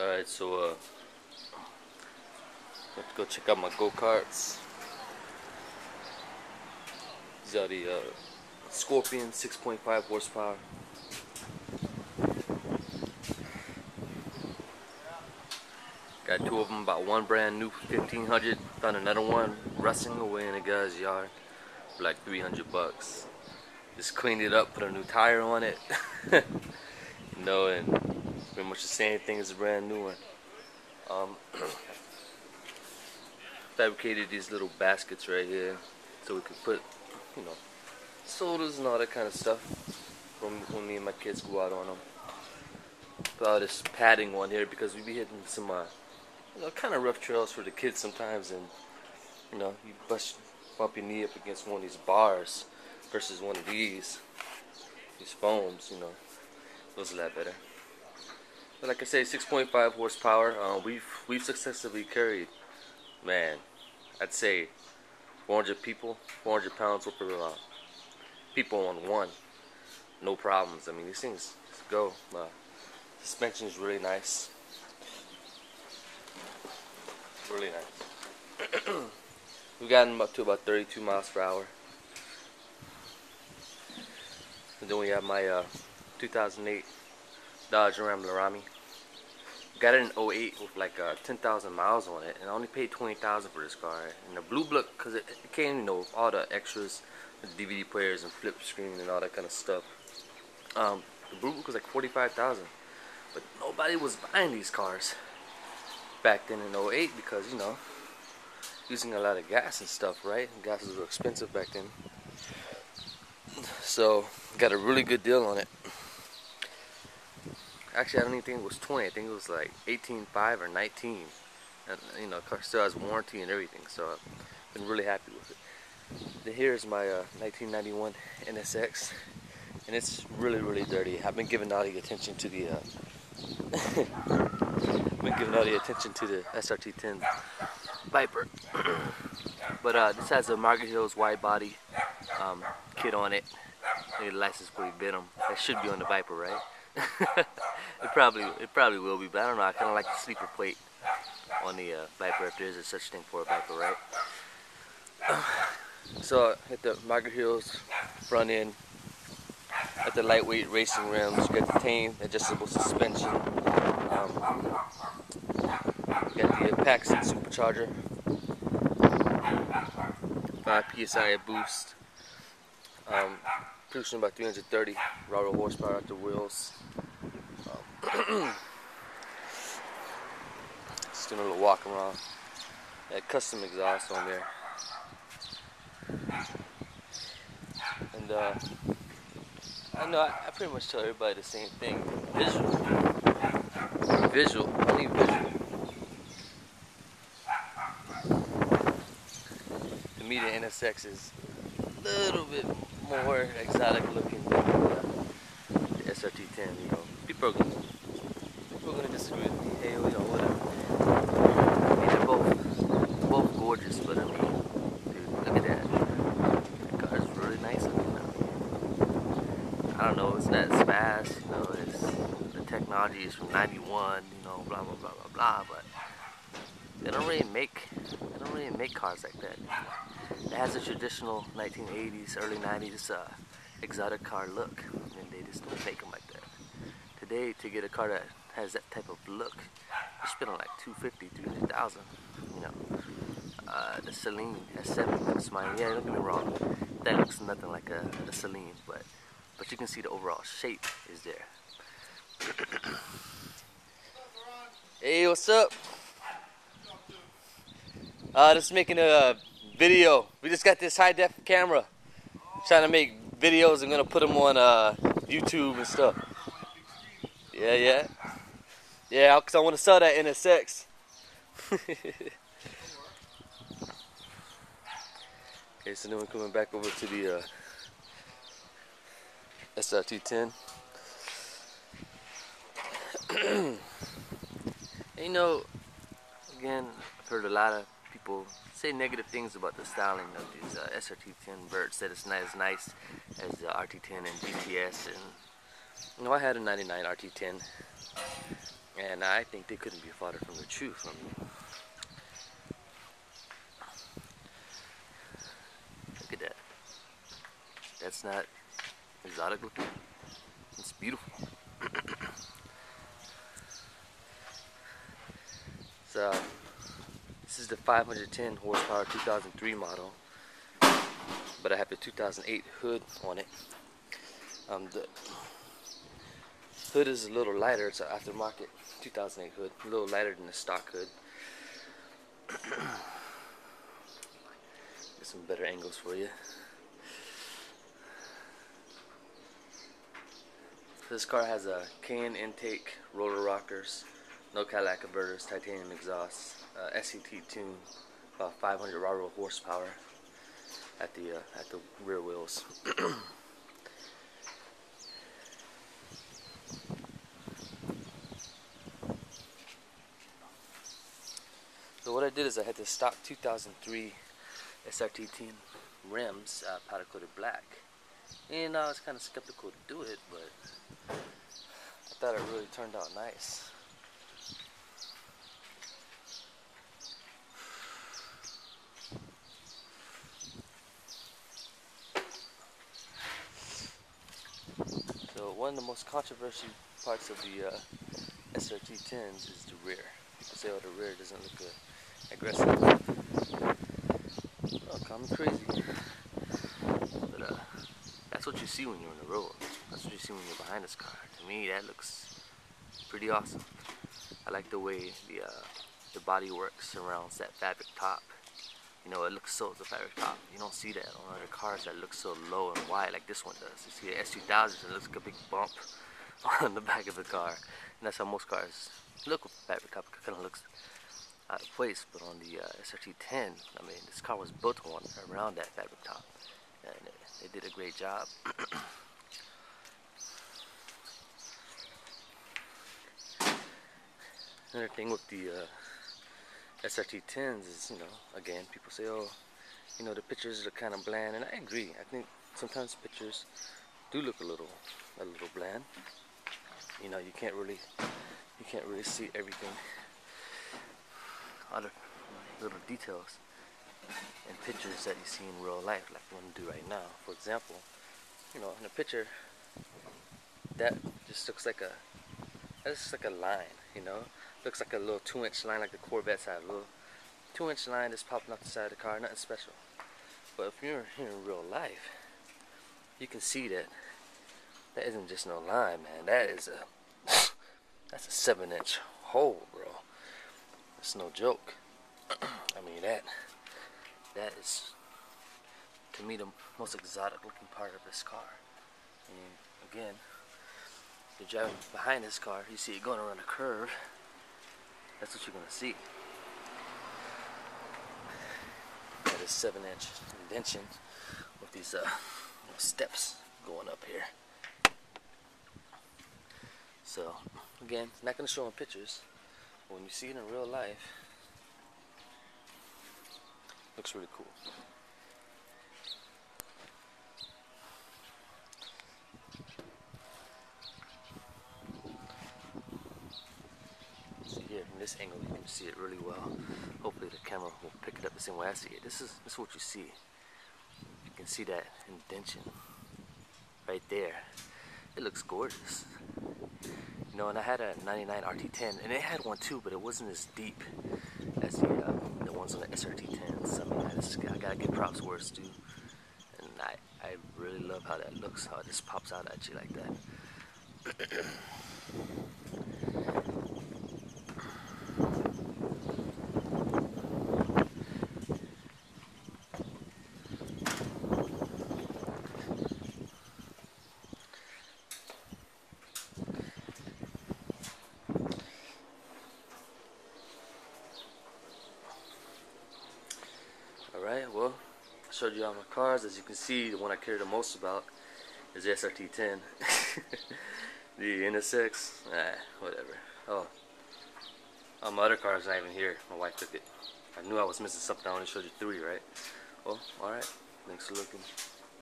Alright, so let's go check out my go-karts. These are the Scorpion 6.5 horsepower. Got two of them, about one brand new 1500. Found another one rusting away in a guy's yard for like 300 bucks. Just cleaned it up, put a new tire on it. You know, and pretty much the same thing as a brand new one. Fabricated these little baskets right here so we could put, you know, sodas and all that kind of stuff when me and my kids go out on them. Put all this padding on here because we be hitting some kind of rough trails for the kids sometimes, and you know, you bump your knee up against one of these bars versus one of these foams, you know, feels a lot better. But like I say, 6.5 horsepower. We've successfully carried, man, I'd say 400 people, 400 pounds worth of people on one, no problems. I mean, these things go. Suspension is really nice, really nice. We've gotten up to about 32 miles per hour. And then we have my 2008 Dodge Ram Laramie. Got it in 08 with like 10,000 miles on it, and I only paid 20,000 for this car. And the blue book, because it came, you know, with all the extras, the DVD players and flip screen and all that kind of stuff. The blue book was like 45,000, but nobody was buying these cars back then in 08 because, you know, using a lot of gas and stuff, right? And gas was expensive back then. So got a really good deal on it. Actually, I don't even think it was 20. I think it was like 18.5 or 19. And you know, the car still has warranty and everything, so I've been really happy with it. Then here's my 1991 NSX, and it's really, really dirty. I've been giving all the attention to the srt10 Viper. But this has a Margaret Hills wide body kit on it. Maybe the license plate bit them. That should be on the Viper, right? It probably will be, but I don't know. I kind of like the sleeper plate on the Viper, if there is a such thing for a Viper, right? So at the Margaret Hills front end, at the lightweight racing rims, you got the tame adjustable suspension. You got the Paxton supercharger, 5 psi of boost. Producing about 330 raw horsepower at the wheels. Just doing a little walk around. That custom exhaust on there. And I know I pretty much tell everybody the same thing. Visual, only visual. To me, the NSX is a little bit more exotic looking than the srt10. You know, people are gonna disagree with me. Hey, you know, whatever. I mean, they're both gorgeous, but I mean, dude, look at that. That car is really nice looking now. I don't know, it's not as fast, you know, the technology is from '91, you know, blah blah blah blah blah, but they don't really make cars like that. It has a traditional 1980s, early 90s exotic car look, and they just don't make them like that. Today, to get a car that has that type of look, you spend on like $250,000, $300,000. You know, the Celine S7 looks mine. Yeah, don't get me wrong, that looks nothing like a Celine, but you can see the overall shape is there. Hey, what's up? Just making a video. We just got this high def camera. Trying to make videos. I'm gonna put them on YouTube and stuff. Yeah. Cause I want to sell that NSX. Okay, so then we're coming back over to the srt10. You know, again, I've heard a lot of people say negative things about the styling of these srt10 verts, that it's not as nice as the RT10 and GTS. And you know, I had a '99 RT10, And I think they couldn't be farther from the truth. I mean, look at that. That's not exotic looking. It's beautiful. So this is the 510 horsepower 2003 model, but I have the 2008 hood on it. The hood is a little lighter. It's an aftermarket 2008 hood, a little lighter than the stock hood. Get some better angles for you. This car has a can intake, roller rockers, no Cadillac converters, titanium exhaust, SCT tune, about 500 raw horsepower at the rear wheels. So what I did is I had the stock 2003 srt10 rims, powder coated black, and I was kind of skeptical to do it, but I thought it really turned out nice. So one of the most controversial parts of the srt10s is the rear. People say, oh, the rear doesn't look aggressive. Oh, call me crazy. But that's what you see when you're on the road. That's what you see when you're behind this car. To me, that looks pretty awesome. I like the way the body work surrounds that fabric top. You know, it looks so, the fabric top. You don't see that on other cars that look so low and wide like this one does. You see the S2000, it looks like a big bump on the back of the car. And that's how most cars look with fabric top. It kind of looks out of place. But on the srt10, I mean, this car was built on around that fabric top. And they did a great job. Another thing with the srt10s is, you know, again, people say, oh, you know, the pictures are kind of bland, and I agree. I think sometimes pictures do look a little bland. You know, you can't really see everything, other little details in pictures that you see in real life, like I'm gonna do right now. For example, you know, in a picture, that just looks like a line, you know. Looks like a little 2-inch line, like the Corvettes have, a little 2-inch line that's popping off the side of the car, nothing special. But if you're here in real life, you can see that isn't just no line, man. That's a 7-inch hole, bro. It's no joke. I mean, that is, to me, the most exotic looking part of this car. And again, you're driving behind this car, you see it going around a curve. That's what you're gonna see. That is 7-inch indentation with these steps going up here. So again, not gonna show in pictures, but when you see it in real life, it looks really cool. See here from this angle, you can see it really well. Hopefully the camera will pick it up the same way I see it. This is what you see. You can see that indentation right there. It looks gorgeous. You know, and I had a 99 RT10, and it had one too, but it wasn't as deep as the ones on the srt10s. I mean, I gotta give props where it's due, and I really love how that looks, how it just pops out at you like that. Alright, well, I showed you all my cars. As you can see, the one I care the most about is the srt10. The NSX, whatever. Oh, my other car's not even here. My wife took it. I knew I was missing something. I only showed you 3, right? Well, alright. Thanks for looking.